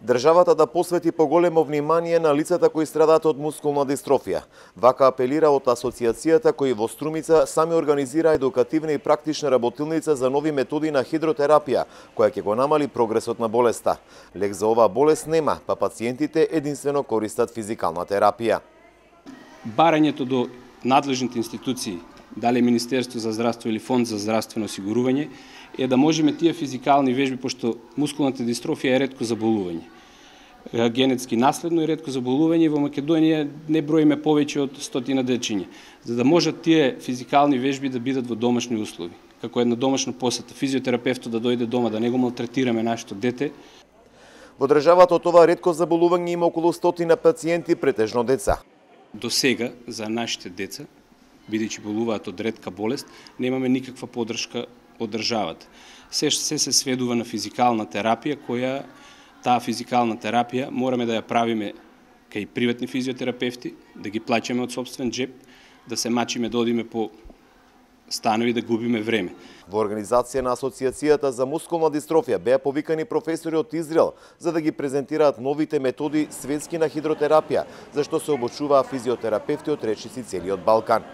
Државата да посвети поголемо внимание на лицата кои страдаат од мускулна дистрофија. Вака апелира од асоциацијата кои во Струмица сами организира едукативна и практична работилница за нови методи на хидротерапија, која ќе го намали прогресот на болеста. Лек за оваа болест нема, па пациентите единствено користат физикална терапија. Барањето до надлежните институции, дали Министерство за здравство или Фонд за здравствено осигурување, е да можеме тие физикални вежби, пошто мускулната дистрофија е ретко заболување. Генетски наследно и ретко заболување, во Македонија не броиме повеќе од 100 дечиња. За да можат тие физикални вежби да бидат во домашни услови, како една домашна посета, физиотерапевтот да дојде дома, да не го малтретираме нашето дете. Во државата од ова ретко заболување има околу 100 пациенти, претежно деца. До сега за нашите деца, бидејќи болуваат од ретка болест, немаме никаква поддршка од државата. Се се сведува на физикална терапија, која таа физикална терапија мораме да ја правиме кај приватни физиотерапевти, да ги плаќаме од сопствен джеп, да се мачиме да одиме по станови, да губиме време. Во организација на Асоциацијата за мускулна дистрофија беа повикани професори од Израел за да ги презентираат новите методи светски на хидротерапија, зашто се обучуваа физиотерапевти од речиси целиот Балкан.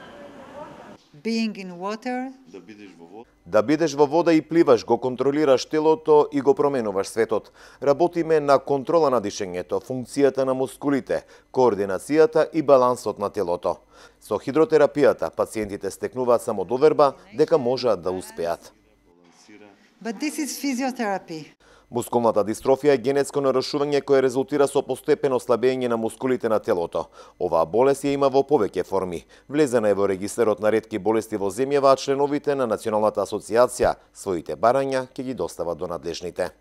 Да бидеш во вода и пливаш, го контролираш телото и го променуваш светот. Работиме на контрола на дишењето, функцијата на мускулите, координацијата и балансот на телото. Со хидротерапијата пациентите стекнуваат самодоверба дека можат да успеат. Мускулната дистрофија е генетско нарушување кое резултира со постепено слабење на мускулите на телото. Оваа болест ја има во повеќе форми. Влезена е во регистерот на ретки болести во земјава, а членовите на Националната асоциација своите барања ќе ги достават до надлежните.